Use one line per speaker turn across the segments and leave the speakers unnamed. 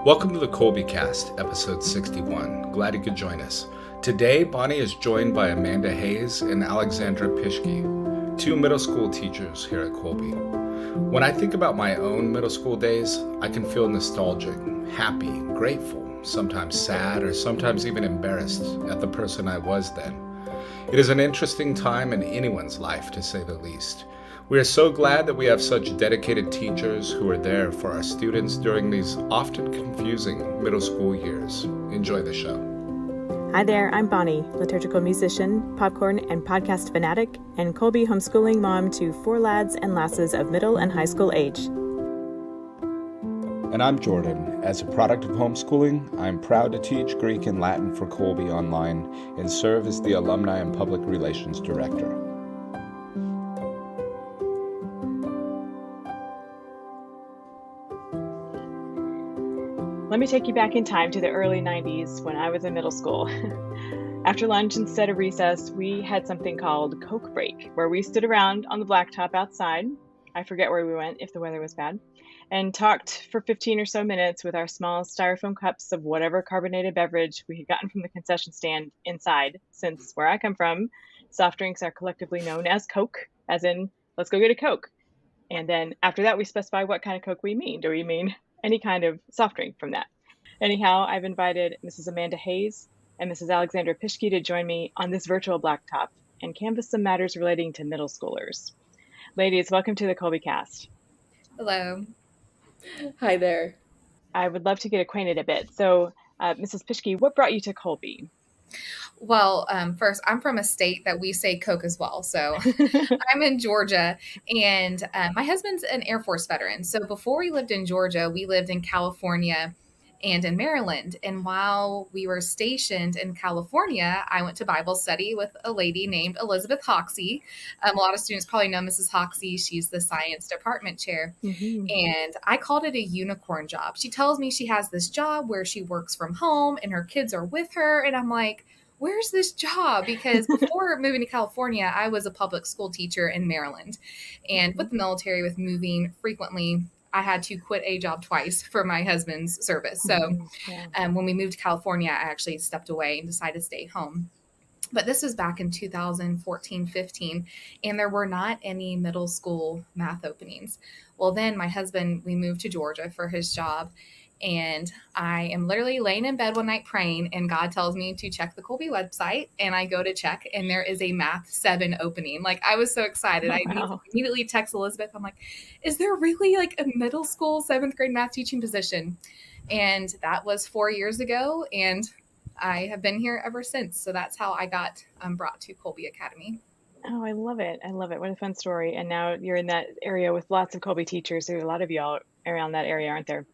Welcome to the Kolbecast, episode 61. Glad you could join us. Today, Bonnie is joined by Amanda Hayes and Alexandra Pishke, two middle school teachers here at Kolbe. When I think about my own middle school days, I can feel nostalgic, happy, grateful, sometimes sad, or sometimes even embarrassed at the person I was then. It is an interesting time in anyone's life, to say the least. We are so glad that we have such dedicated teachers who are there for our students during these often confusing middle school years. Enjoy the show.
Hi there, I'm Bonnie, liturgical musician, popcorn and podcast fanatic, and Kolbe homeschooling mom to 4 lads and lasses of middle and high school age.
And I'm Jordan. As a product of homeschooling, I'm proud to teach Greek and Latin for Kolbe online and serve as the Alumni and Public Relations Director.
Let me take you back in time to the early 90s when I was in middle school. After lunch, instead of recess, we had something called Coke Break, where we stood around on the blacktop outside. I forget where we went if the weather was bad, and talked for 15 or so minutes with our small styrofoam cups of whatever carbonated beverage we had gotten from the concession stand inside, since where I come from, soft drinks are collectively known as Coke, as in, let's go get a Coke. And then after that, we specify what kind of Coke we mean. Do we mean any kind of soft drink from that? Anyhow, I've invited Mrs. Amanda Hayes and Mrs. Alexandra Pishke to join me on this virtual blacktop and canvass some matters relating to middle schoolers. Ladies, welcome to the Kolbecast.
Hello.
Hi there.
I would love to get acquainted a bit. So, Mrs. Pishke, what brought you to Kolbe?
Well, first, I'm from a state that we say Coke as well. So I'm in Georgia, and my husband's an Air Force veteran. So before we lived in Georgia, we lived in California and in Maryland. And while we were stationed in California, I went to Bible study with a lady named Elizabeth Hoxie. A lot of students probably know Mrs. Hoxie. She's the science department chair.
Mm-hmm.
And I called it a unicorn job. She tells me she has this job where she works from home and her kids are with her. And I'm like, where's this job? Because before moving to California, I was a public school teacher in Maryland. And with the military, with moving frequently, I had to quit a job twice for my husband's service. So when we moved to California, I actually stepped away and decided to stay home. But this was back in 2014, 15, and there were not any middle school math openings. Well, then my husband, we moved to Georgia for his job. And I am literally laying in bed one night praying, and God tells me to check the Kolbe website, and I go to check, and there is a Math 7 opening. Like, I was so excited.
Wow.
I immediately text Elizabeth. I'm like, is there really like a middle school 7th grade math teaching position? And that was 4 years ago, and I have been here ever since. So that's how I got brought to Kolbe Academy.
Oh, I love it. I love it. What a fun story. And now you're in that area with lots of Kolbe teachers. There's a lot of y'all around that area, aren't there?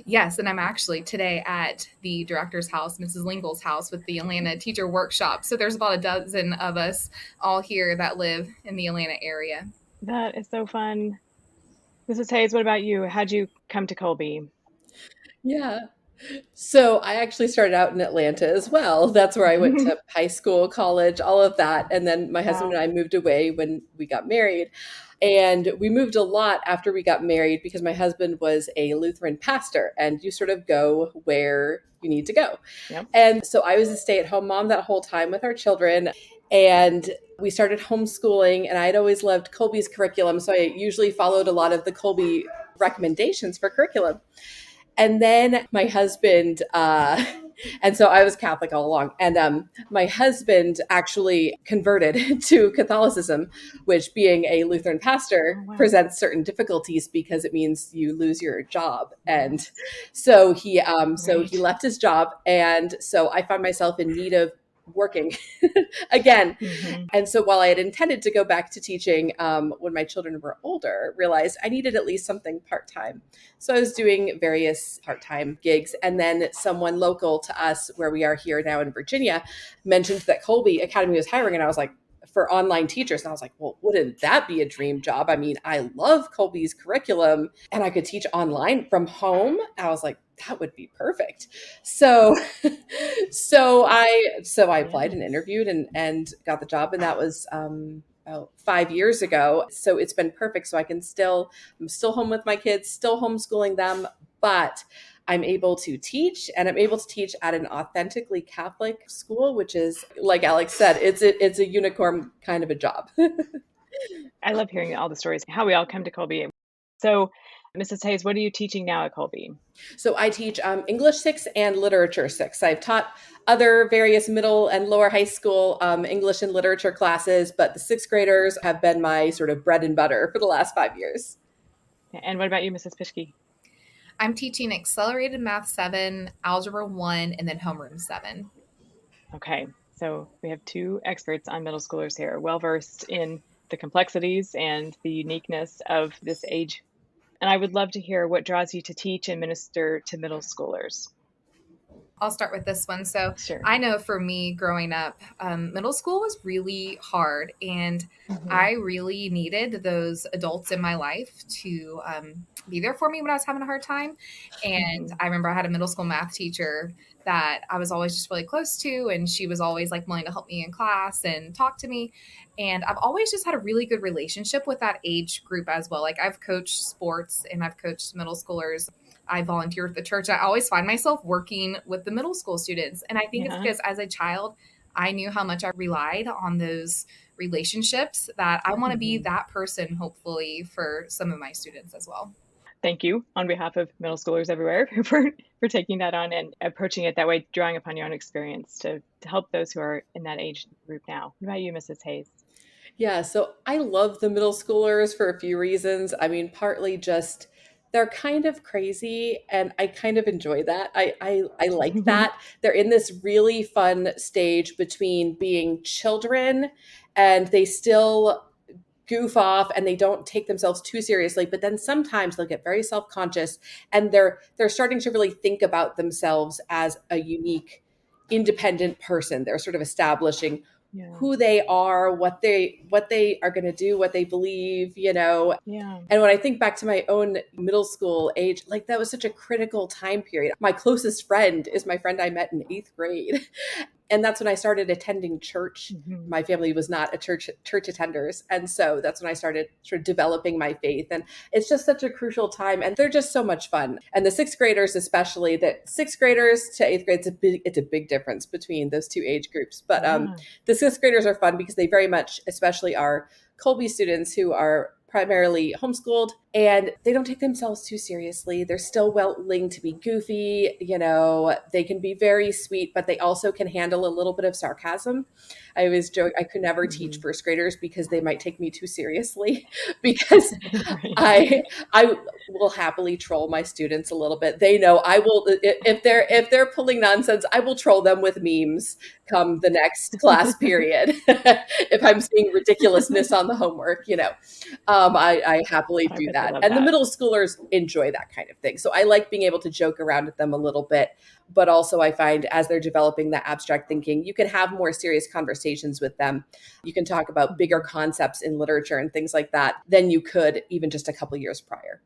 Yes, and I'm actually today at the director's house, Mrs. Lingle's house, with the Atlanta teacher workshop. So there's about a dozen of us all here that live in the Atlanta area.
That is so fun. Mrs. Hayes, what about you? How'd you come to Kolbe?
Yeah. So I actually started out in Atlanta as well. That's where I went to high school, college, all of that. And then my husband and I moved away when we got married. And we moved a lot after we got married because my husband was a Lutheran pastor, and you sort of go where you need to go.
Yep.
And so I was a stay-at-home mom that whole time with our children. And we started homeschooling, and I'd always loved Kolbe's curriculum. So I usually followed a lot of the Kolbe recommendations for curriculum. And then my husband, and so I was Catholic all along. And my husband actually converted to Catholicism, which, being a Lutheran pastor, presents certain difficulties because it means you lose your job. And so he left his job. And so I found myself in need of working again.
Mm-hmm.
And so while I had intended to go back to teaching when my children were older, realized I needed at least something part-time. So I was doing various part-time gigs. And then someone local to us, where we are here now in Virginia, mentioned that Kolbe Academy was hiring. And I was like, for online teachers. And I was like, well, wouldn't that be a dream job? I mean, I love Kolbe's curriculum and I could teach online from home. I was like, that would be perfect. So I applied and interviewed and got the job. And that was about 5 years ago. So it's been perfect. So I'm still home with my kids, still homeschooling them, but I'm able to teach, and I'm able to teach at an authentically Catholic school, which is, like Alex said, it's a unicorn kind of a job.
I love hearing all the stories, how we all come to Kolbe. So, Mrs. Hayes, what are you teaching now at Kolbe?
So I teach English 6 and literature 6. I've taught other various middle and lower high school English and literature classes, but the sixth graders have been my sort of bread and butter for the last 5 years.
And what about you, Mrs. Pishke?
I'm teaching Accelerated Math 7, Algebra 1, and then Homeroom 7.
Okay, so we have two experts on middle schoolers here, well-versed in the complexities and the uniqueness of this age. And I would love to hear what draws you to teach and minister to middle schoolers.
I'll start with this one. So
Sure.
I know for me growing up, middle school was really hard, and I really needed those adults in my life to be there for me when I was having a hard time. And I remember I had a middle school math teacher that I was always just really close to, and she was always like willing to help me in class and talk to me. And I've always just had a really good relationship with that age group as well. Like I've coached sports and I've coached middle schoolers. I volunteer at the church. I always find myself working with the middle school students. And I think it's because as a child, I knew how much I relied on those relationships that I want to be that person, hopefully, for some of my students as well.
Thank you on behalf of middle schoolers everywhere for taking that on and approaching it that way, drawing upon your own experience to help those who are in that age group now. What about you, Mrs. Hayes?
Yeah, so I love the middle schoolers for a few reasons. I mean, partly just they're kind of crazy and I kind of enjoy that. I like that. They're in this really fun stage between being children and they still goof off and they don't take themselves too seriously, but then sometimes they'll get very self-conscious and they're starting to really think about themselves as a unique independent person. They're sort of establishing who they are, what they are going to do, what they believe, you know.
Yeah.
And when I think back to my own middle school age, like that was such a critical time period. My closest friend is my friend I met in 8th grade. And that's when I started attending church. My family was not a church attenders. And so that's when I started sort of developing my faith. And it's just such a crucial time. And they're just so much fun. And the 6th graders, especially, that 6th graders to 8th grades, it's a big difference between those two age groups. But the 6th graders are fun because they very much, especially our Kolbe students who are primarily homeschooled, and they don't take themselves too seriously. They're still willing to be goofy. You know, they can be very sweet, but they also can handle a little bit of sarcasm. I always joke I could never teach first graders because they might take me too seriously because I will happily troll my students a little bit. They know I will, if they're pulling nonsense, I will troll them with memes come the next class period. If I'm seeing ridiculousness on the homework, you know, I happily do that. And the middle schoolers enjoy that kind of thing. So I like being able to joke around with them a little bit, but also I find as they're developing that abstract thinking, you can have more serious conversations with them. You can talk about bigger concepts in literature and things like that than you could even just a couple years prior.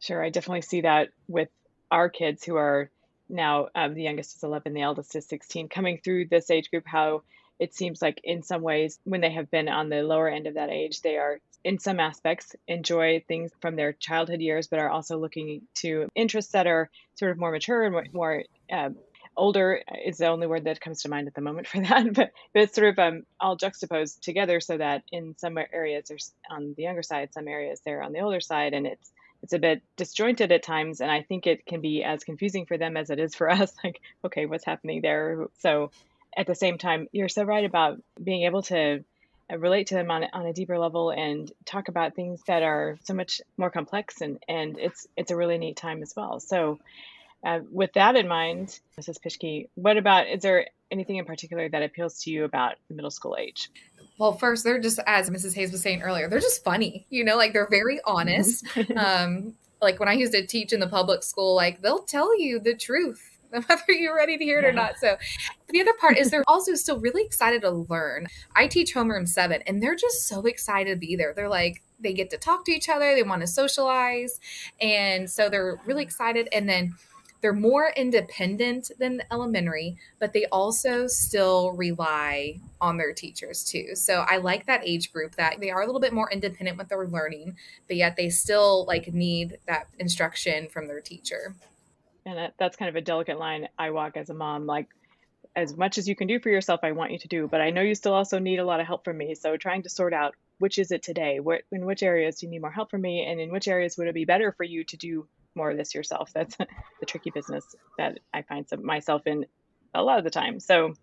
Sure, I definitely see that with our kids who are now, the youngest is 11, the eldest is 16, coming through this age group, how it seems like in some ways, when they have been on the lower end of that age, they are in some aspects enjoy things from their childhood years, but are also looking to interests that are sort of more mature and more older is the only word that comes to mind at the moment for that. But it's sort of all juxtaposed together so that in some areas they're on the younger side, some areas they're on the older side, and it's a bit disjointed at times. And I think it can be as confusing for them as it is for us. Like, okay, what's happening there? So at the same time, you're so right about being able to relate to them on a deeper level and talk about things that are so much more complex. And it's a really neat time as well. So with that in mind, Mrs. Pishke, is there anything in particular that appeals to you about the middle school age?
Well, first, they're just, as Mrs. Hayes was saying earlier, they're just funny, you know, like they're very honest. Like when I used to teach in the public school, like they'll tell you the truth, whether you're ready to hear it or not. So the other part is they're also still really excited to learn. I teach homeroom 7 and they're just so excited to be there. They're like, they get to talk to each other. They want to socialize. And so they're really excited. And then they're more independent than elementary, but they also still rely on their teachers too. So I like that age group that they are a little bit more independent with their learning, but yet they still like need that instruction from their teacher.
And that's kind of a delicate line I walk as a mom. Like, as much as you can do for yourself, I want you to do, but I know you still also need a lot of help from me. So trying to sort out which is it today? In which areas do you need more help from me? And in which areas would it be better for you to do more of this yourself? That's the tricky business that I find myself in a lot of the time. So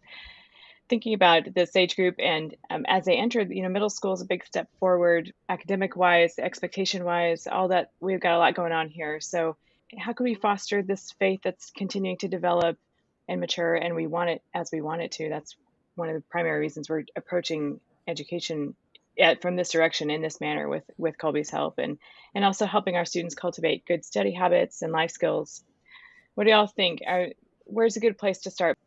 thinking about this age group and as they enter, middle school is a big step forward, academic wise, expectation wise, all that. We've got a lot going on here. So how can we foster this faith that's continuing to develop and mature, and we want it as we want it to? That's one of the primary reasons we're approaching education from this direction in this manner with Kolbe's help, and also helping our students cultivate good study habits and life skills. What do y'all think? Where's a good place to start?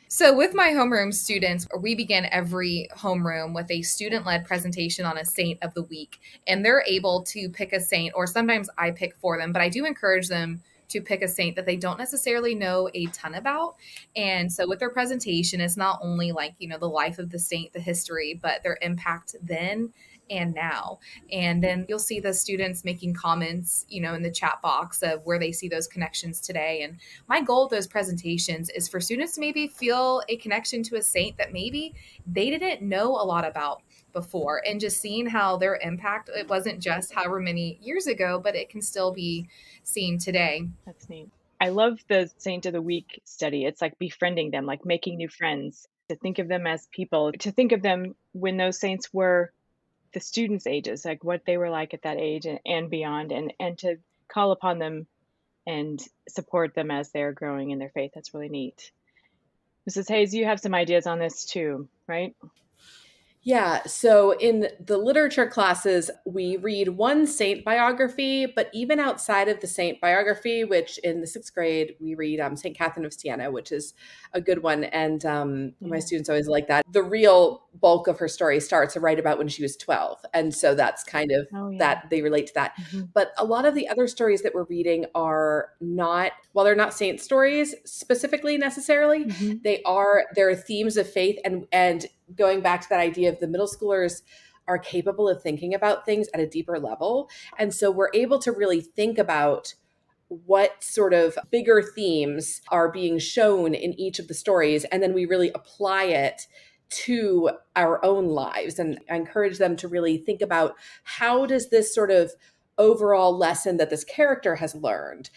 So with my homeroom students, we begin every homeroom with a student-led presentation on a saint of the week. And they're able to pick a saint, or sometimes I pick for them, but I do encourage them to pick a saint that they don't necessarily know a ton about. And so with their presentation, it's not only like, the life of the saint, the history, but their impact then and now. And then you'll see the students making comments, in the chat box of where they see those connections today. And my goal of those presentations is for students to maybe feel a connection to a saint that maybe they didn't know a lot about before, and just seeing how their impact, it wasn't just however many years ago, but it can still be seen today.
That's neat. I love the Saint of the Week study. It's like befriending them, like making new friends, to think of them as people, to think of them when those saints were the students' ages, like what they were like at that age and beyond, and to call upon them and support them as they're growing in their faith. That's really neat. Mrs. Hayes, you have some ideas on this too, right?
Yeah, so in the literature classes, we read one saint biography, but even outside of the saint biography, which in the 6th grade, we read St. Catherine of Siena, which is a good one. And my students always like that. The real bulk of her story starts right about when she was 12. And so that's kind of that they relate to that. Mm-hmm. But a lot of the other stories that we're reading are not, while they're not saint stories specifically necessarily, mm-hmm. They're themes of faith and going back to that idea of the middle schoolers are capable of thinking about things at a deeper level. And so we're able to really think about what sort of bigger themes are being shown in each of the stories. And then we really apply it to our own lives. And I encourage them to really think about, how does this sort of overall lesson that this character has learned,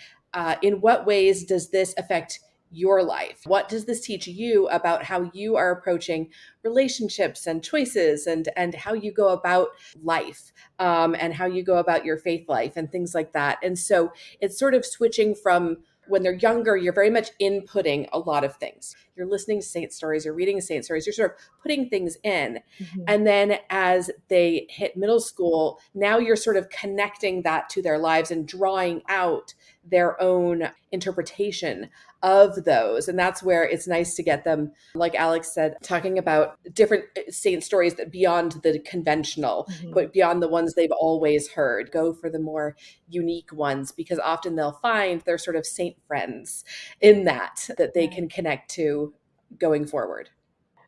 in what ways does this affect your life? What does this teach you about how you are approaching relationships and choices, and how you go about life, and how you go about your faith life and things like that? And so it's sort of switching from, when they're younger, you're very much inputting a lot of things. You're listening to saint stories, you're reading saint stories, you're sort of putting things in. Mm-hmm. And then as they hit middle school, now you're sort of connecting that to their lives and drawing out their own interpretation of those. And that's where it's nice to get them, like Alex said, talking about different saint stories that beyond the conventional, mm-hmm. but beyond the ones they've always heard. Go for the more unique ones, because often they'll find their sort of saint friends in that they can connect to going forward.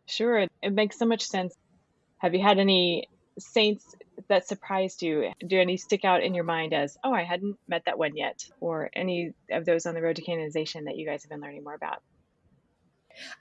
Sure. It makes so much sense. Have you had any saints that surprised you? Do any stick out in your mind as, oh, I hadn't met that one yet? Or any of those on the road to canonization that you guys have been learning more about?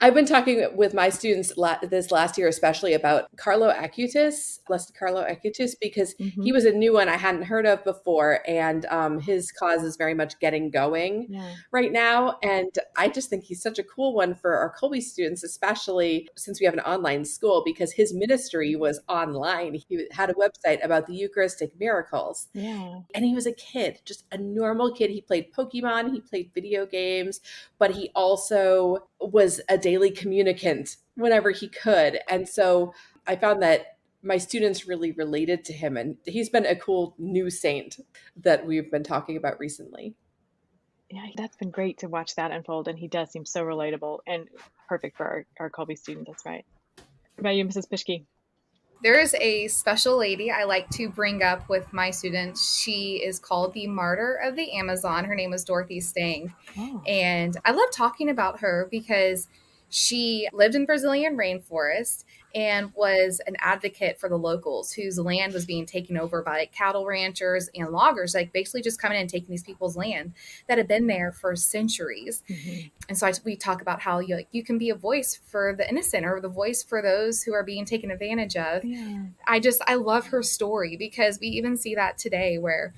I've been talking with my students this last year, especially about Carlo Accutis, Blessed Carlo Accutis, because mm-hmm. he was a new one I hadn't heard of before. And his cause is very much getting going right now. And I just think he's such a cool one for our Kolbe students, especially since we have an online school, because his ministry was online. He had a website about the Eucharistic miracles. Yeah. And he was a kid, just a normal kid. He played Pokemon, he played video games, but he also was a daily communicant whenever he could. And so I found that my students really related to him, and he's been a cool new saint that we've been talking about recently.
Yeah, that's been great to watch that unfold, and he does seem so relatable and perfect for our Kolbe student. That's right. What about you, Mrs. Pishke?
There is a special lady I like to bring up with my students. She is called the Martyr of the Amazon. Her name is Dorothy Stang. Oh. And I love talking about her because she lived in Brazilian rainforest, and was an advocate for the locals whose land was being taken over by like cattle ranchers and loggers, like basically just coming in and taking these people's land that had been there for centuries.
Mm-hmm.
And so we talk about how you can be a voice for the innocent or the voice for those who are being taken advantage of.
Yeah.
I love her story because we even see that today where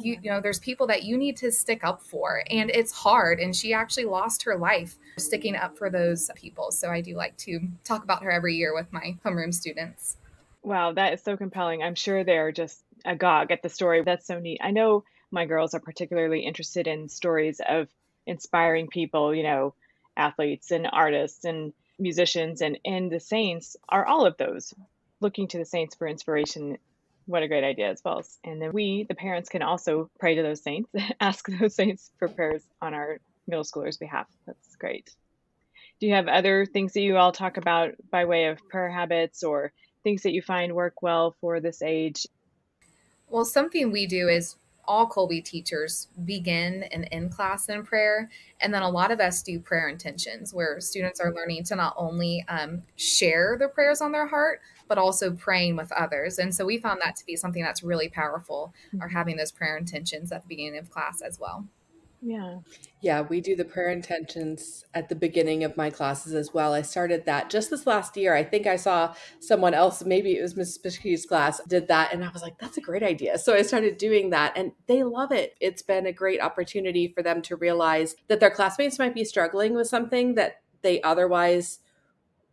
you know there's people that you need to stick up for, and it's hard, and she actually lost her life sticking up for those people. So I do like to talk about her every year with my homeroom students.
Wow, that is so compelling. I'm sure they're just agog at the story. That's so neat. I know my girls are particularly interested in stories of inspiring people, athletes and artists and musicians, and the saints are all of those. Looking to the saints for inspiration, what a great idea as well. And then we, the parents, can also pray to those saints, ask those saints for prayers on our middle schoolers' behalf. That's great. Do you have other things that you all talk about by way of prayer habits or things that you find work well for this age?
Well, something we do is all Kolbe teachers begin and end class in prayer. And then a lot of us do prayer intentions where students are learning to not only share their prayers on their heart, but also praying with others. And so we found that to be something that's really powerful, are having those prayer intentions at the beginning of class as well.
Yeah.
Yeah, we do the prayer intentions at the beginning of my classes as well. I started that just this last year. I think I saw someone else, maybe it was Mrs. Pishke's class, did that. And I was like, that's a great idea. So I started doing that and they love it. It's been a great opportunity for them to realize that their classmates might be struggling with something that they otherwise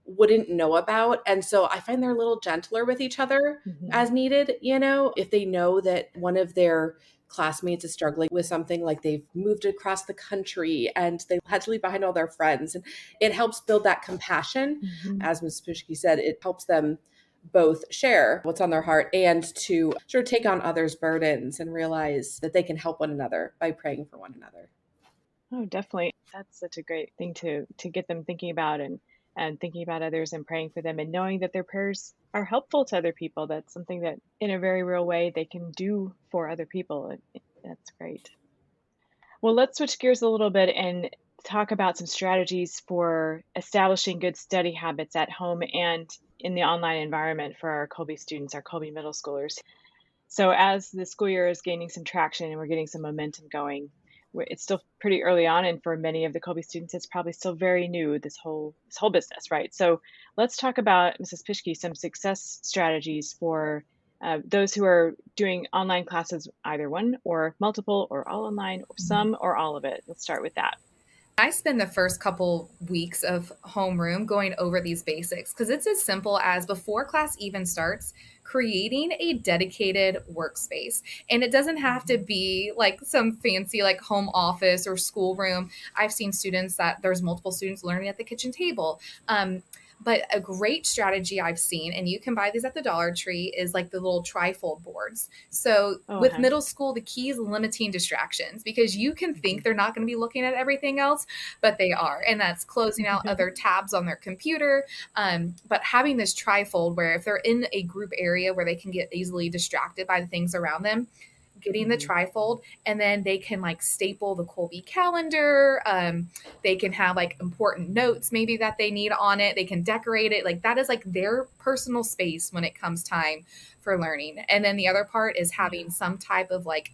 wouldn't know about. And so I find they're a little gentler with each other as needed, if they know that one of their classmates is struggling with something, like they've moved across the country and they had to leave behind all their friends. And it helps build that compassion. As Ms. Pishki said, it helps them both share what's on their heart and to sort of take on others' burdens and realize that they can help one another by praying for one another.
Oh, definitely. That's such a great thing to get them thinking about and thinking about others and praying for them and knowing that their prayers are helpful to other people. That's something that in a very real way they can do for other people. That's great. Well, let's switch gears a little bit and talk about some strategies for establishing good study habits at home and in the online environment for our Kolbe students, our Kolbe middle schoolers. So as the school year is gaining some traction and we're getting some momentum going, it's still pretty early on, and for many of the Kolbe students, it's probably still very new, this whole business, right? So let's talk about, Mrs. Pishke, some success strategies for those who are doing online classes, either one or multiple or all online, or some or all of it. Let's start with that.
I spend the first couple weeks of homeroom going over these basics because it's as simple as before class even starts, creating a dedicated workspace. And it doesn't have to be like some fancy like home office or schoolroom. I've seen students that there's multiple students learning at the kitchen table. But a great strategy I've seen, and you can buy these at the Dollar Tree, is like the little trifold boards. So with middle school, the key is limiting distractions because you can think they're not going to be looking at everything else, but they are. And that's closing out other tabs on their computer. But having this trifold where if they're in a group area where they can get easily distracted by the things around them, getting the trifold, and then they can like staple the Kolbe calendar. They can have like important notes maybe that they need on it. They can decorate it. Like that is like their personal space when it comes time for learning. And then the other part is having some type of like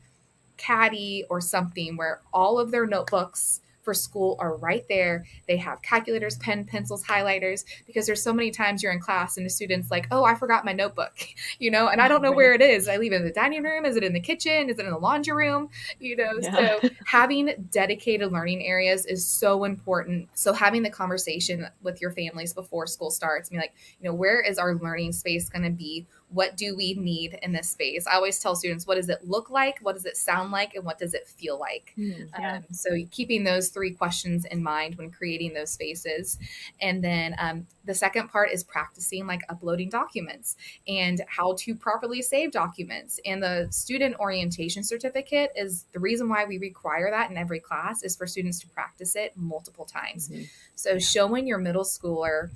caddy or something where all of their notebooks for school are right there. They have calculators, pen, pencils, highlighters, because there's so many times you're in class and the student's like, oh, I forgot my notebook, and I don't know where it is. I leave it in the dining room. Is it in the kitchen? Is it in the laundry room? So having dedicated learning areas is so important. So having the conversation with your families before school starts, be like, where is our learning space going to be? What do we need in this space? I always tell students, what does it look like? What does it sound like? And what does it feel like? So keeping those three questions in mind when creating those spaces. And then the second part is practicing like uploading documents and how to properly save documents. And the student orientation certificate is the reason why we require that in every class is for students to practice it multiple times. So showing your middle schooler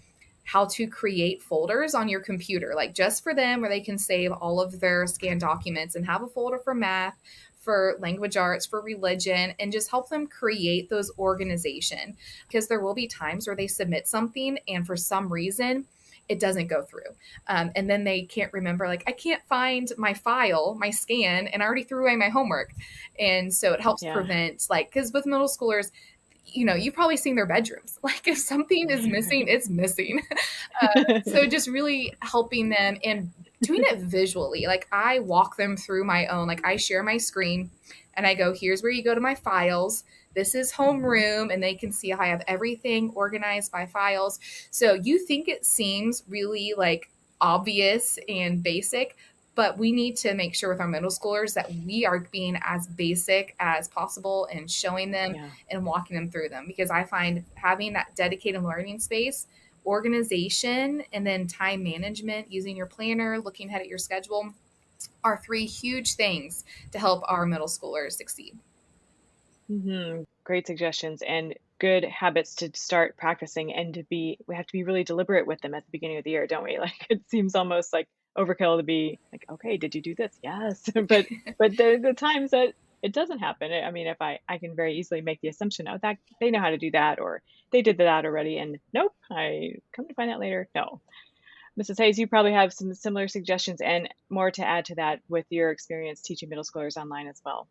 how to create folders on your computer, like just for them, where they can save all of their scanned documents and have a folder for math, for language arts, for religion, and just help them create those organization. Because there will be times where they submit something and for some reason it doesn't go through. And then they can't remember, like, I can't find my file, my scan, and I already threw away my homework. And so it helps prevent, like, because with middle schoolers, you've probably seen their bedrooms. Like if something is missing, it's missing. So just really helping them and doing it visually. Like I walk them through my own, like I share my screen and I go, here's where you go to my files. This is homeroom, and they can see how I have everything organized by files. So you think it seems really like obvious and basic, but we need to make sure with our middle schoolers that we are being as basic as possible and showing them and walking them through them. Because I find having that dedicated learning space, organization, and then time management, using your planner, looking ahead at your schedule, are 3 huge things to help our middle schoolers succeed.
Great suggestions and good habits to start practicing, and we have to be really deliberate with them at the beginning of the year, don't we? Like it seems almost like overkill to be like, okay, did you do this? Yes. but the times that it doesn't happen, I mean, if I can very easily make the assumption, oh, that they know how to do that, or they did that already, and nope, I come to find out later. No. Mrs. Hayes, you probably have some similar suggestions and more to add to that with your experience teaching middle schoolers online as well.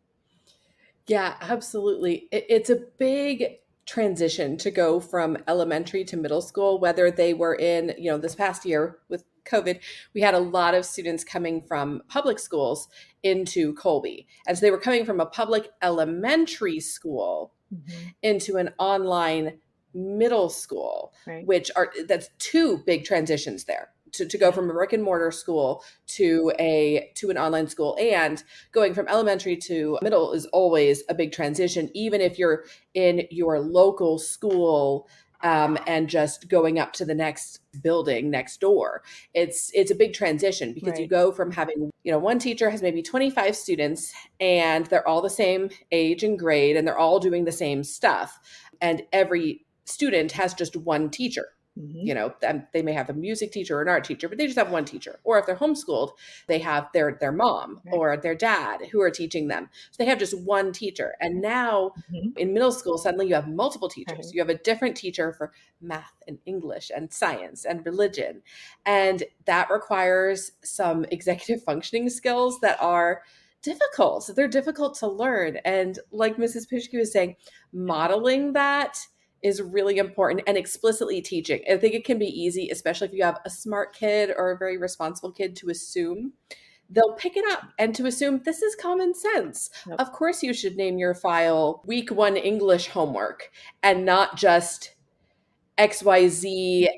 Yeah, absolutely. It's a big transition to go from elementary to middle school, whether they were in, this past year with COVID, we had a lot of students coming from public schools into Kolbe. And so they were coming from a public elementary school into an online middle school, that's 2 big transitions there. To go from a brick and mortar school to an online school, and going from elementary to middle is always a big transition, even if you're in your local school and just going up to the next building next door. It's a big transition because you go from having, one teacher has maybe 25 students and they're all the same age and grade and they're all doing the same stuff. And every student has just one teacher. They may have a music teacher or an art teacher, but they just have one teacher. Or if they're homeschooled, they have their mom or their dad who are teaching them. So they have just one teacher. And now in middle school, suddenly you have multiple teachers. You have a different teacher for math and English and science and religion. And that requires some executive functioning skills that are difficult. So they're difficult to learn. And like Mrs. Pishke was saying, modeling that is really important, and explicitly teaching. I think it can be easy, especially if you have a smart kid or a very responsible kid, to assume they'll pick it up and to assume this is common sense. Of course, you should name your file week 1 English homework and not just XYZLT,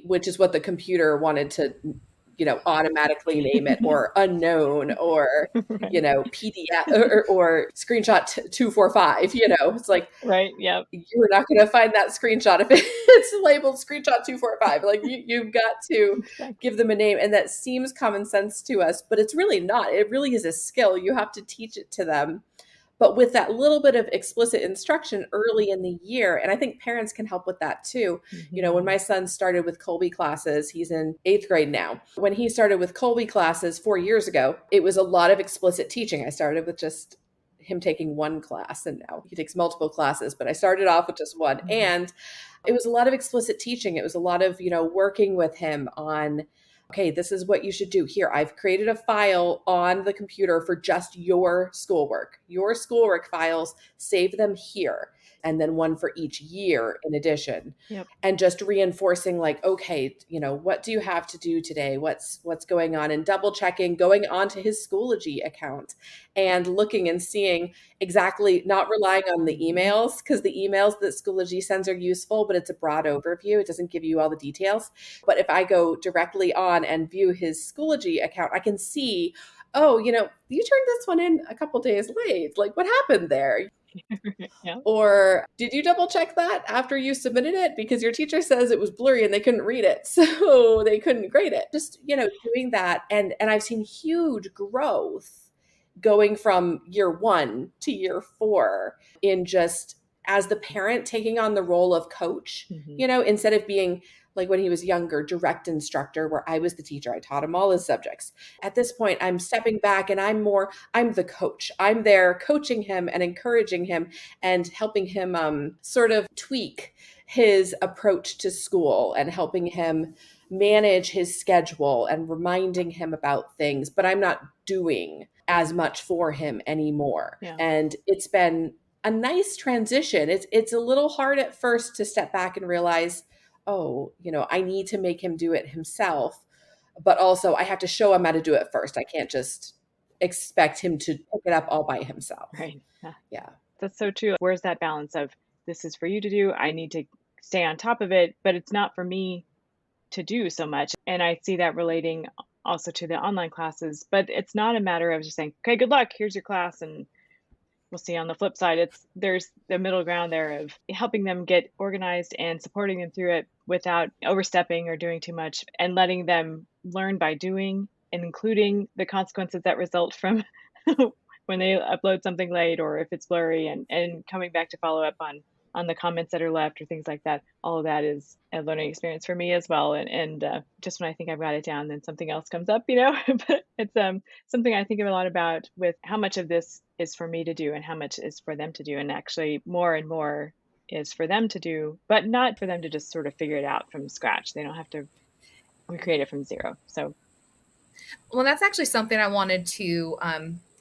which is what the computer wanted to automatically name it, or unknown, or, PDF or screenshot 245, it's like, you're not going to find that screenshot if it's labeled screenshot 245. Like you've got to give them a name. And that seems common sense to us, but it's really not. It really is a skill. You have to teach it to them, but with that little bit of explicit instruction early in the year. And I think parents can help with that too. When my son started with Kolbe classes, he's in 8th grade now. When he started with Kolbe classes 4 years ago, it was a lot of explicit teaching. I started with just him taking 1 class, and now he takes multiple classes, but I started off with just 1. And it was a lot of explicit teaching. It was a lot of, working with him on, okay, this is what you should do. Here, I've created a file on the computer for just your schoolwork. Your schoolwork files, save them here. And then one for each year in addition. And just reinforcing like, okay, what do you have to do today? What's going on? And double checking, going onto his Schoology account and looking and seeing exactly, not relying on the emails, because the emails that Schoology sends are useful, but it's a broad overview. It doesn't give you all the details. But if I go directly on and view his Schoology account, I can see, oh, you turned this one in a couple days late. Like, what happened there? Or did you double check that after you submitted it? Because your teacher says it was blurry and they couldn't read it, so they couldn't grade it. Just, doing that. And I've seen huge growth going from year 1 to year 4 in just as the parent taking on the role of coach, instead of being like when he was younger, direct instructor, where I was the teacher. I taught him all his subjects. At this point, I'm stepping back and I'm the coach. I'm there coaching him and encouraging him and helping him sort of tweak his approach to school and helping him manage his schedule and reminding him about things, but I'm not doing as much for him anymore.
Yeah.
And it's been a nice transition. It's a little hard at first to step back and realize, oh, I need to make him do it himself, but also I have to show him how to do it first. I can't just expect him to pick it up all by himself.
Right.
Yeah.
That's so true. Where's that balance of this is for you to do, I need to stay on top of it, but it's not for me to do so much. And I see that relating also to the online classes, but it's not a matter of just saying, okay, good luck, here's your class, and we'll see on the flip side. There's the middle ground there of helping them get organized and supporting them through it without overstepping or doing too much, and letting them learn by doing, and including the consequences that result from when they upload something late or if it's blurry, and coming back to follow up on the comments that are left or things like that. All of that is a learning experience for me as well. And just when I think I've got it down, then something else comes up, but it's something I think a lot about with how much of this is for me to do and how much is for them to do. And actually more and more is for them to do, but not for them to just sort of figure it out from scratch. They don't have to recreate it from zero. So,
well, that's actually something I wanted to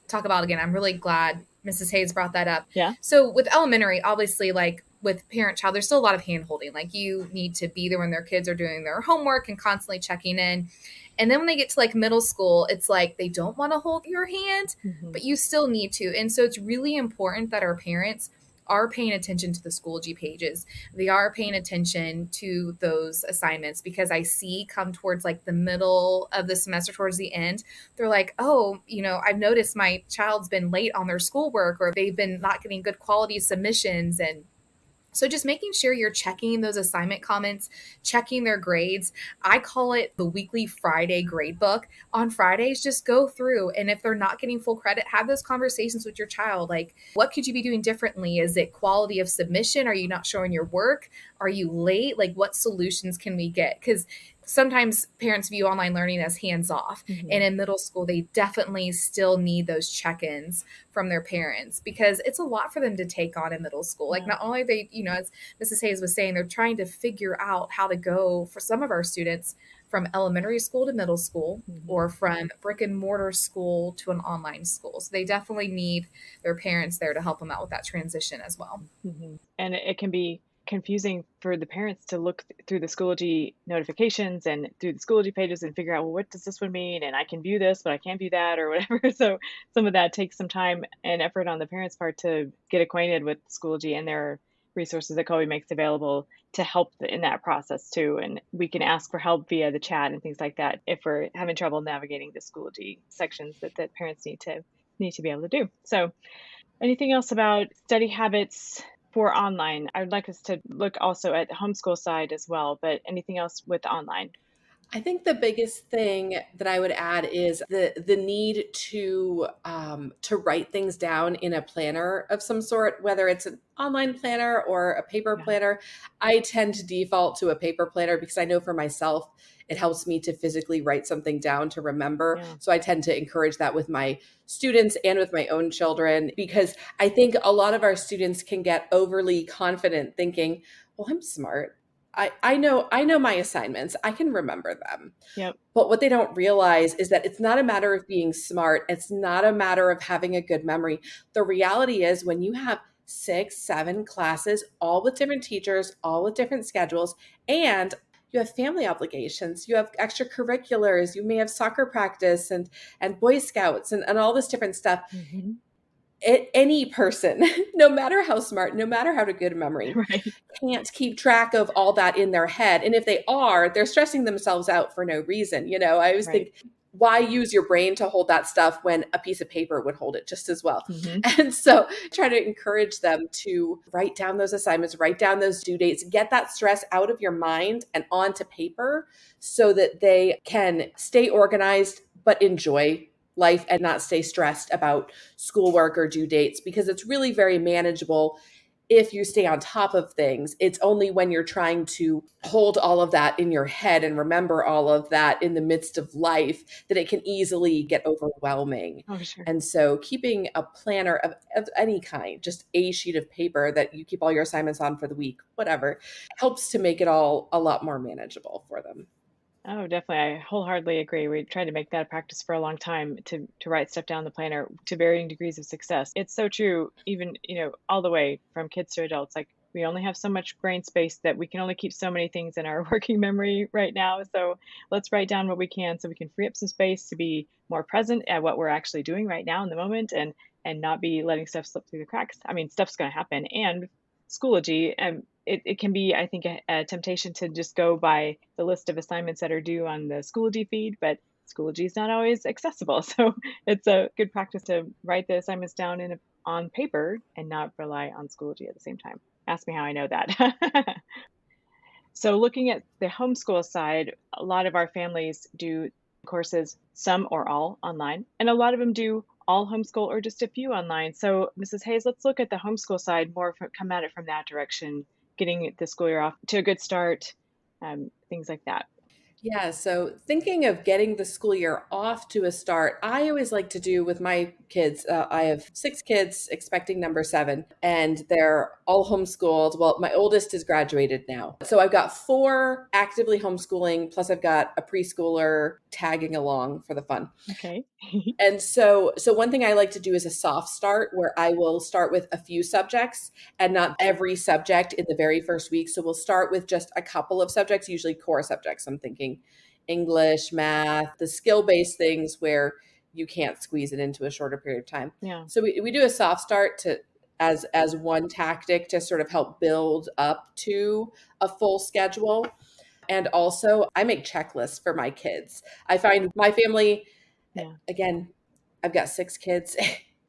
talk about again. I'm really glad Mrs. Hayes brought that up.
Yeah.
So with elementary, obviously, like with parent-child, there's still a lot of hand-holding. Like you need to be there when their kids are doing their homework and constantly checking in. And then when they get to like middle school, it's like they don't want to hold your hand, but you still need to. And so it's really important that our parents are paying attention to the Schoology pages. They are paying attention to those assignments, because I see come towards like the middle of the semester, towards the end, they're like, oh, I've noticed my child's been late on their schoolwork, or they've been not getting good quality submissions. And so just making sure you're checking those assignment comments, checking their grades. I call it the weekly Friday grade book. On Fridays, just go through. And if they're not getting full credit, have those conversations with your child. Like, what could you be doing differently? Is it quality of submission? Are you not showing your work? Are you late? Like, what solutions can we get? Because sometimes parents view online learning as hands-off. And in middle school, they definitely still need those check-ins from their parents, because it's a lot for them to take on in middle school. Like, not only are they, as Mrs. Hayes was saying, they're trying to figure out how to go, for some of our students, from elementary school to middle school, or from brick and mortar school to an online school. So they definitely need their parents there to help them out with that transition as well.
And it can be confusing for the parents to look through the Schoology notifications and through the Schoology pages and figure out, well, what does this one mean? And I can view this, but I can't view that, or whatever. So some of that takes some time and effort on the parents' part to get acquainted with Schoology, and there are resources that Kolbe makes available to help in that process too. And we can ask for help via the chat and things like that if we're having trouble navigating the Schoology sections that parents need to be able to do. So anything else about study habits for online? I would like us to look also at the homeschool side as well, but anything else with online?
I think the biggest thing that I would add is the need to write things down in a planner of some sort, whether it's an online planner or a paper planner. I tend to default to a paper planner because I know for myself, it helps me to physically write something down to remember. So I tend to encourage that with my students and with my own children, because I think a lot of our students can get overly confident thinking, well, I'm smart. I know my assignments. I can remember them. But what they don't realize is that it's not a matter of being smart. It's not a matter of having a good memory. The reality is, when you have 6, 7 classes, all with different teachers, all with different schedules, and you have family obligations, you have extracurriculars, you may have soccer practice and Boy Scouts and all this different stuff. Any person, no matter how smart, no matter how good memory, can't keep track of all that in their head. And if they are, they're stressing themselves out for no reason. I always think, why use your brain to hold that stuff when a piece of paper would hold it just as well? And so try to encourage them to write down those assignments, write down those due dates, get that stress out of your mind and onto paper so that they can stay organized, but enjoy life and not stay stressed about schoolwork or due dates, because it's really very manageable if you stay on top of things. It's only when you're trying to hold all of that in your head and remember all of that in the midst of life that it can easily get overwhelming.
Oh, sure.
And so keeping a planner of any kind, just a sheet of paper that you keep all your assignments on for the week, whatever, helps to make it all a lot more manageable for them.
Oh, definitely. I wholeheartedly agree. We tried to make that a practice for a long time to write stuff down in the planner to varying degrees of success. It's so true, even, all the way from kids to adults. Like we only have so much brain space that we can only keep so many things in our working memory right now. So let's write down what we can so we can free up some space to be more present at what we're actually doing right now in the moment and not be letting stuff slip through the cracks. I mean, stuff's going to happen. And Schoology, it can be, I think, a temptation to just go by the list of assignments that are due on the Schoology feed, but Schoology is not always accessible. So it's a good practice to write the assignments down on paper and not rely on Schoology at the same time. Ask me how I know that. So looking at the homeschool side, a lot of our families do courses, some or all online, and a lot of them do all homeschool or just a few online. So Mrs. Hayes, let's look at the homeschool side more, come at it from that direction, getting the school year off to a good start, things like that.
Yeah, so thinking of getting the school year off to a start, I always like to do with my kids. I have 6 kids, expecting number 7, and they're all homeschooled. Well, my oldest is graduated now. So I've got 4 actively homeschooling, plus I've got a preschooler tagging along for the fun.
Okay.
And so one thing I like to do is a soft start where I will start with a few subjects and not every subject in the very first week. So we'll start with just a couple of subjects, usually core subjects. I'm thinking English, math, the skill-based things where you can't squeeze it into a shorter period of time.
Yeah.
So we do a soft start as one tactic to sort of help build up to a full schedule. And also I make checklists for my kids. I find my family, again, I've got 6 kids.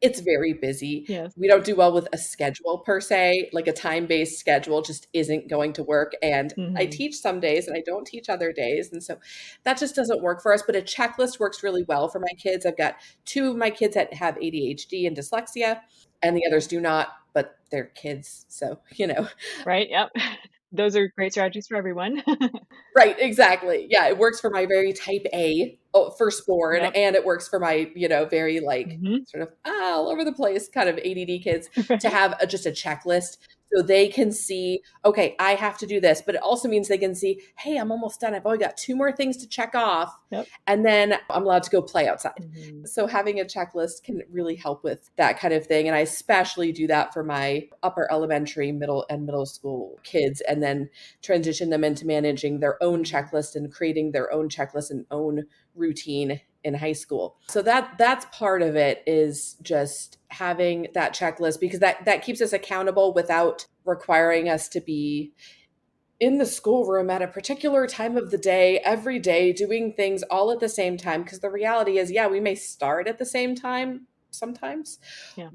It's very busy.
Yes.
We don't do well with a schedule per se, like a time-based schedule just isn't going to work. And I teach some days and I don't teach other days. And so that just doesn't work for us. But a checklist works really well for my kids. I've got 2 of my kids that have ADHD and dyslexia, and the others do not, but they're kids. So,
Right. Yep. Those are great strategies for everyone.
Right, exactly. Yeah, it works for my very type A firstborn,
Yep.
and it works for my, very sort of all over the place kind of ADD kids to have just a checklist so they can see, okay, I have to do this, but it also means they can see, hey, I'm almost done. I've only got 2 more things to check off, and then I'm allowed to go play outside. So having a checklist can really help with that kind of thing. And I especially do that for my upper elementary, middle school kids, and then transition them into managing their own checklist and creating their own checklist and own routine in high school. So that's part of it, is just having that checklist, because that keeps us accountable without requiring us to be in the schoolroom at a particular time of the day, every day, doing things all at the same time. Because the reality is, we may start at the same time sometimes,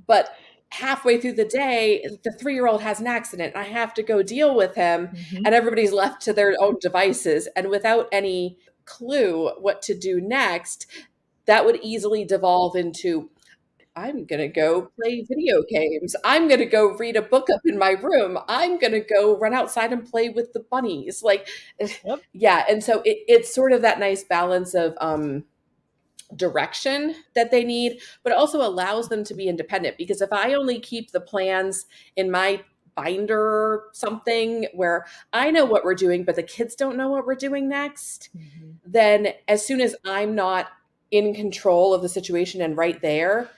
but halfway through the day, the 3-year-old has an accident and I have to go deal with him, and everybody's left to their own devices. And without any clue what to do next, that would easily devolve into, I'm going to go play video games. I'm going to go read a book up in my room. I'm going to go run outside and play with the bunnies. And so it's sort of that nice balance of direction that they need, but it also allows them to be independent. Because if I only keep the plans in my binder or something where I know what we're doing, but the kids don't know what we're doing next, then as soon as I'm not in control of the situation and right there,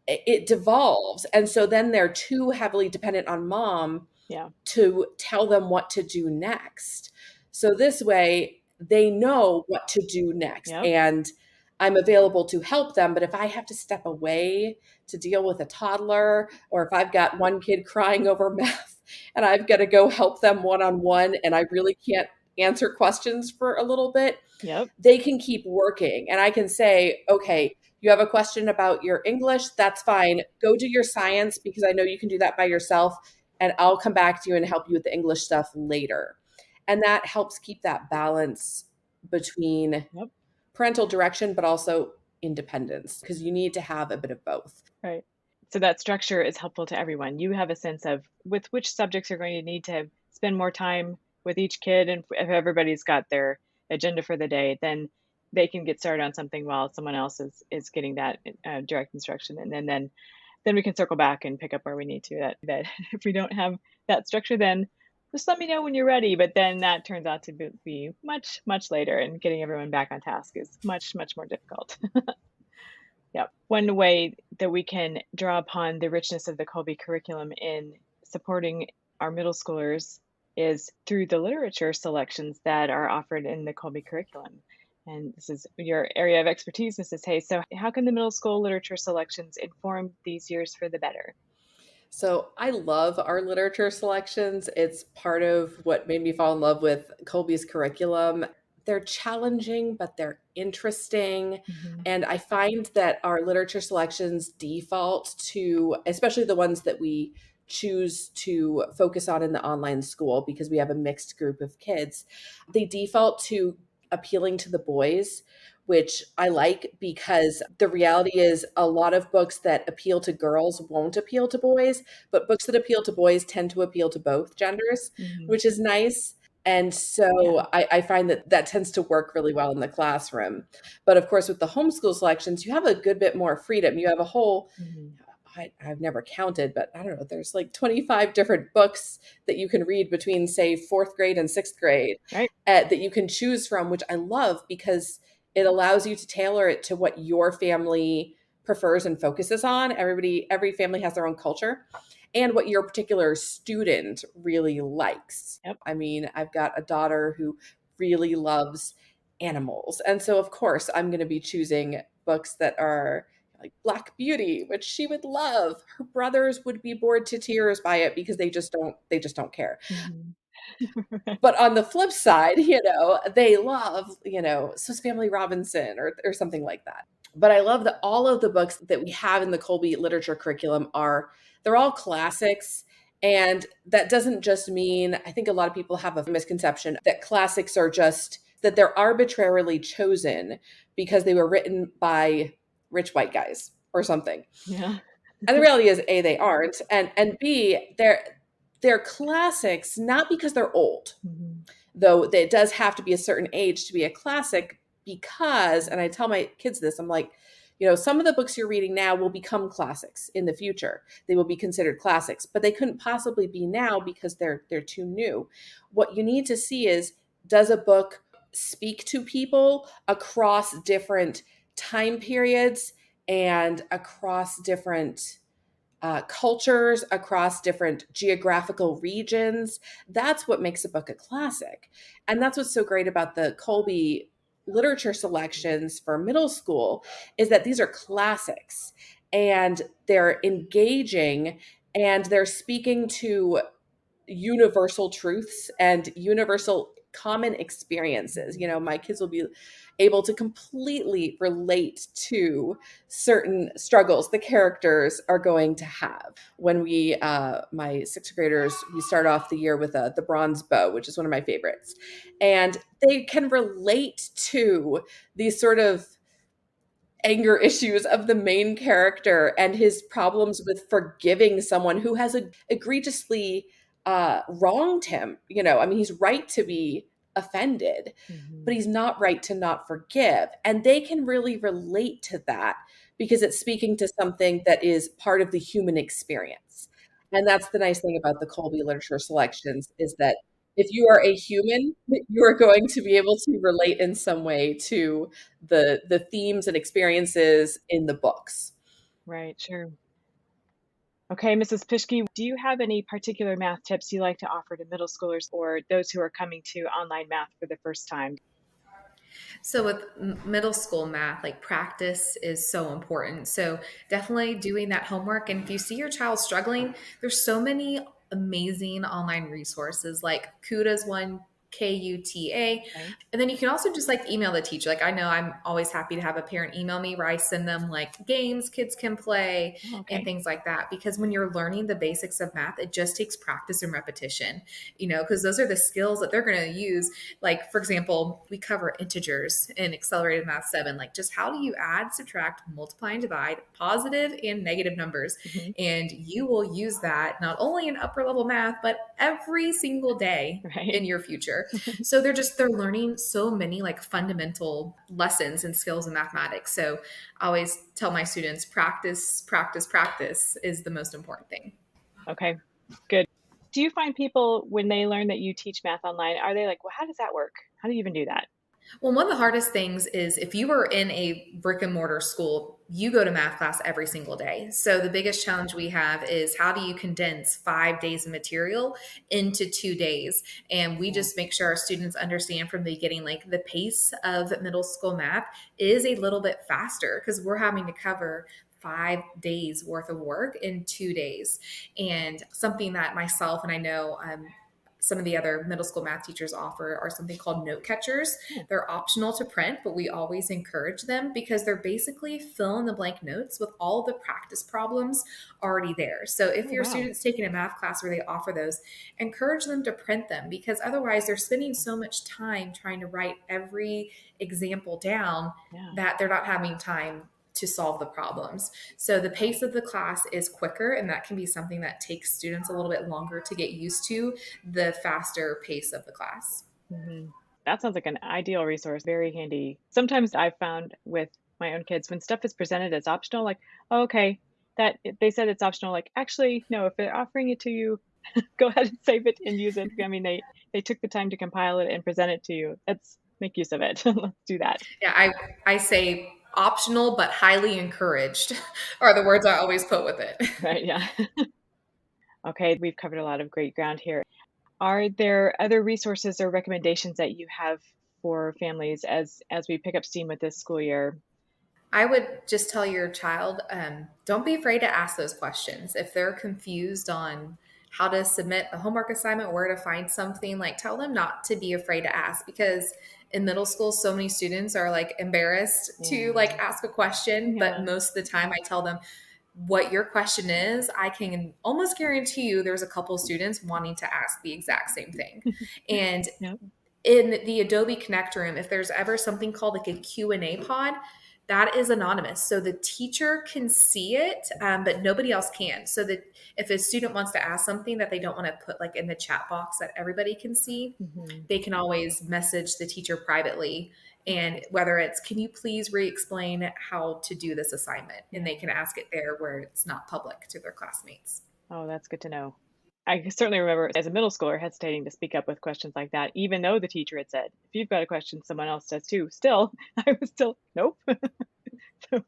it devolves. And so then they're too heavily dependent on mom to tell them what to do next. So this way they know what to do next, and I'm available to help them. But if I have to step away to deal with a toddler, or if I've got one kid crying over math and I've got to go help them one-on-one, and I really can't answer questions for a little bit, they can keep working. And I can say, okay, you have a question about your English, that's fine. Go do your science, because I know you can do that by yourself, and I'll come back to you and help you with the English stuff later. And that helps keep that balance between parental direction, but also independence, because you need to have a bit of both.
Right. So that structure is helpful to everyone. You have a sense of with which subjects you're going to need to spend more time with each kid. And if everybody's got their agenda for the day, then they can get started on something while someone else is getting that direct instruction. And then we can circle back and pick up where we need to. That if we don't have that structure, then just let me know when you're ready. But then that turns out to be much, much later, and getting everyone back on task is much, much more difficult. Yeah. One way that we can draw upon the richness of the Kolbe curriculum in supporting our middle schoolers is through the literature selections that are offered in the Kolbe curriculum. And this is your area of expertise, Mrs. Hayes. So how can the middle school literature selections inform these years for the better?
So I love our literature selections. It's part of what made me fall in love with Kolbe's curriculum. They're challenging, but they're interesting.
Mm-hmm.
And I find that our literature selections default to, especially the ones that we choose to focus on in the online school because we have a mixed group of kids, they default to appealing to the boys, which I like because the reality is a lot of books that appeal to girls won't appeal to boys, but books that appeal to boys tend to appeal to both genders,
Mm-hmm.
which is nice. And so
Yeah.
I find that that tends to work really well in the classroom. But of course, with the homeschool selections, you have a good bit more freedom. You have a whole,
Mm-hmm.
I've never counted, but I don't know, there's like 25 different books that you can read between, say, fourth grade and sixth grade
Right.
that you can choose from, which I love because it allows you to tailor it to what your family prefers and focuses on. Every family has their own culture and what your particular student really likes.
Yep.
I mean, I've got a daughter who really loves animals. And so, of course, I'm going to be choosing books that are like Black Beauty, which she would love. Her brothers would be bored to tears by it because they just don't care.
Mm-hmm.
But on the flip side, they love, Swiss Family Robinson or something like that. But I love that all of the books that we have in the Kolbe literature curriculum they're all classics. And that doesn't just mean, I think a lot of people have a misconception that classics are just that they're arbitrarily chosen because they were written by rich white guys or something.
Yeah.
And the reality is, A, they aren't, and B, they're classics not because they're old,
Mm-hmm.
though it does have to be a certain age to be a classic because, and I tell my kids this, I'm like, some of the books you're reading now will become classics in the future. They will be considered classics, but they couldn't possibly be now because they're too new. What you need to see is, does a book speak to people across different time periods and across different cultures, across different geographical regions? That's what makes a book a classic. And that's what's so great about the Kolbe literature selections for middle school is that these are classics and they're engaging and they're speaking to universal truths and universal common experiences. My kids will be able to completely relate to certain struggles the characters are going to have. When my sixth graders, we start off the year with the bronze bow, which is one of my favorites. And they can relate to these sort of anger issues of the main character and his problems with forgiving someone who has egregiously wronged him. I mean, he's right to be offended,
Mm-hmm.
but he's not right to not forgive. And they can really relate to that because it's speaking to something that is part of the human experience. And that's the nice thing about the Kolbe literature selections is that if you are a human, you are going to be able to relate in some way to the themes and experiences in the books.
Right. Sure. Okay, Mrs. Pishke, do you have any particular math tips you like to offer to middle schoolers or those who are coming to online math for the first time?
So with middle school math, like practice is so important. So definitely doing that homework. And if you see your child struggling, there's so many amazing online resources like Kuta's one Kuta.
Okay.
And then you can also just like email the teacher. Like I know I'm always happy to have a parent email me where I send them like games kids can play and things like that. Because when you're learning the basics of math, it just takes practice and repetition, because those are the skills that they're going to use. Like, for example, we cover integers in Accelerated Math 7, like just how do you add, subtract, multiply, and divide positive and negative numbers.
Mm-hmm.
And you will use that not only in upper level math, but every single day in your future. So they're learning so many like fundamental lessons and skills in mathematics. So I always tell my students, practice, practice, practice is the most important thing.
Okay, good. Do you find people when they learn that you teach math online, are they like, well, how does that work? How do you even do that?
Well, one of the hardest things is if you were in a brick and mortar school, you go to math class every single day. So the biggest challenge we have is how do you condense 5 days of material into 2 days? And we just make sure our students understand from the beginning, like the pace of middle school math is a little bit faster because we're having to cover 5 days worth of work in 2 days. And something that myself and I know some of the other middle school math teachers offer are something called note catchers. They're optional to print, but we always encourage them because they're basically fill in the blank notes with all the practice problems already there. So if your student's taking a math class where they offer those, encourage them to print them because otherwise they're spending so much time trying to write every example down that they're not having time to solve the problems. So the pace of the class is quicker, and that can be something that takes students a little bit longer to get used to, the faster pace of the class.
Mm-hmm. That sounds like an ideal resource, very handy. Sometimes I've found with my own kids, when stuff is presented as optional, like, oh, okay, that they said it's optional, like, actually, no, if they're offering it to you, go ahead and save it and use it. I mean, they took the time to compile it and present it to you. Let's make use of it. Let's do that.
Yeah, I say optional but highly encouraged are the words I always put with it.
Right, yeah. Okay, we've covered a lot of great ground here. Are there other resources or recommendations that you have for families as we pick up steam with this school year?
I would just tell your child, don't be afraid to ask those questions. If they're confused on how to submit a homework assignment, where to find something, like tell them not to be afraid to ask because in middle school, so many students are like embarrassed to like ask a question, but most of the time I tell them what your question is. I can almost guarantee you there's a couple of students wanting to ask the exact same thing. And in the Adobe Connect Room, if there's ever something called like a Q&A pod, that is anonymous. So the teacher can see it, but nobody else can. So that if a student wants to ask something that they don't want to put like in the chat box that everybody can see, they can always message the teacher privately. And whether it's, can you please re-explain how to do this assignment? And they can ask it there where it's not public to their classmates.
Oh, that's good to know. I certainly remember as a middle schooler hesitating to speak up with questions like that, even though the teacher had said, if you've got a question, someone else does too. Still, I was still, nope. So, what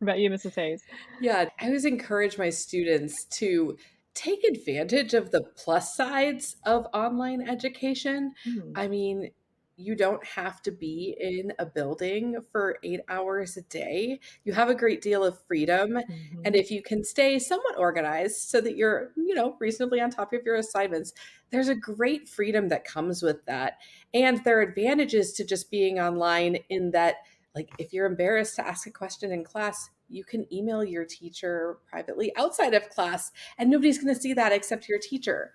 about you, Mrs. Hayes?
Yeah, I always encourage my students to take advantage of the plus sides of online education. I mean, you don't have to be in a building for 8 hours a day. You have a great deal of freedom. And if you can stay somewhat organized so that you're, reasonably on top of your assignments, there's a great freedom that comes with that. And there are advantages to just being online in that, like, if you're embarrassed to ask a question in class, you can email your teacher privately outside of class, and nobody's going to see that except your teacher.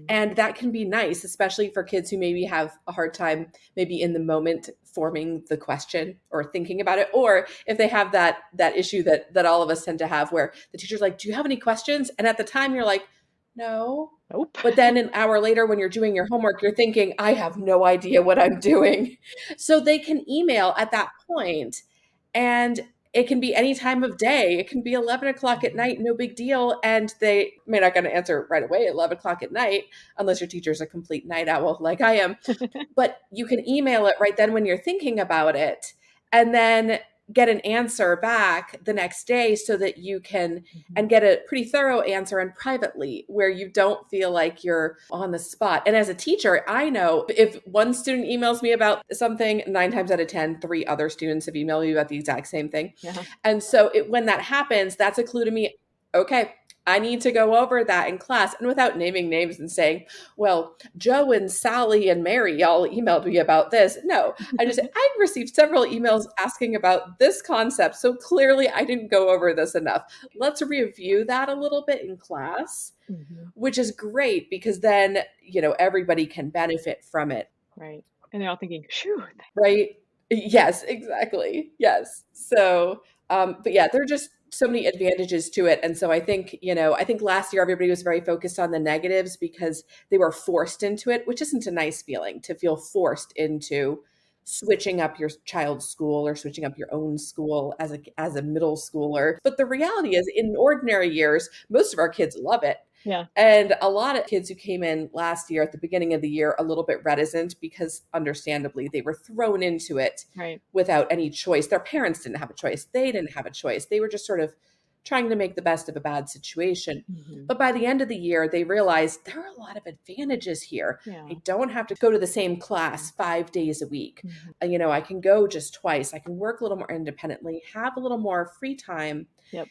And that can be nice, especially for kids who maybe have a hard time, maybe in the moment forming the question or thinking about it. Or if they have that issue that all of us tend to have where the teacher's like, do you have any questions? And at the time you're like, no.
Nope.
But then an hour later, when you're doing your homework, you're thinking, I have no idea what I'm doing. So they can email at that point, and it can be any time of day. It can be 11 o'clock at night, no big deal. And they may not going to answer right away at 11 o'clock at night, unless your teacher's a complete night owl like I am. But you can email it right then when you're thinking about it, and then get an answer back the next day so that you can and get a pretty thorough answer and privately where you don't feel like you're on the spot. And as a teacher, I know if one student emails me about something, 9 times out of 10, 3 other students have emailed me about the exact same thing. And so when that happens, that's a clue to me. Okay, I need to go over that in class, and without naming names and saying, well, Joe and Sally and Mary all emailed me about this. No, I received several emails asking about this concept. So clearly I didn't go over this enough. Let's review that a little bit in class, which is great because then, everybody can benefit from it.
Right. And they're all thinking, shoo.
Right. Yes, exactly. Yes. So, but yeah, there are just so many advantages to it. And so I think last year everybody was very focused on the negatives because they were forced into it, which isn't a nice feeling to feel forced into switching up your child's school or switching up your own school as a middle schooler. But the reality is in ordinary years, most of our kids love it.
Yeah.
And a lot of kids who came in last year at the beginning of the year, a little bit reticent because understandably they were thrown into it without any choice. Their parents didn't have a choice. They didn't have a choice. They were just sort of trying to make the best of a bad situation. But by the end of the year, they realized there are a lot of advantages here.
Yeah.
I don't have to go to the same class 5 days a week. I can go just twice. I can work a little more independently, have a little more free time.
Yep.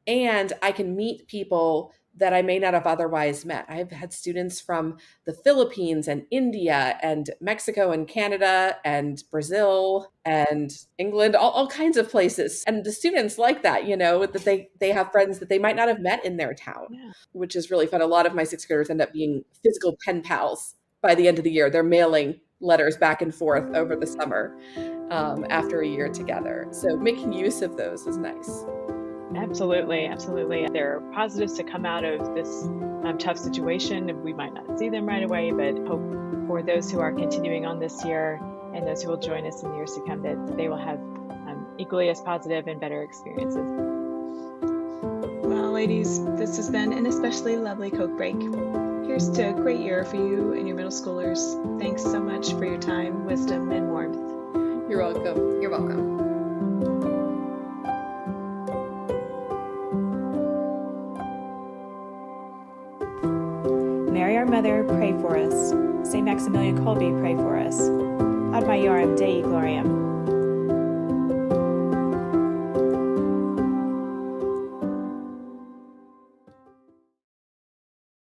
And I can meet people that I may not have otherwise met. I've had students from the Philippines and India and Mexico and Canada and Brazil and England, all kinds of places. And the students like that, that they have friends that they might not have met in their town, which is really fun. A lot of my sixth graders end up being physical pen pals by the end of the year. They're mailing letters back and forth over the summer after a year together. So making use of those is nice.
Absolutely. Absolutely. There are positives to come out of this tough situation. We might not see them right away, but hope for those who are continuing on this year and those who will join us in the years to come that they will have equally as positive and better experiences. Well, ladies, this has been an especially lovely Coke break. Here's to a great year for you and your middle schoolers. Thanks so much for your time, wisdom, and warmth.
You're welcome.
You're welcome.
Mary our Mother, pray for us. St. Maximilian Kolbe, pray for us. Ad Majorem Dei Gloriam.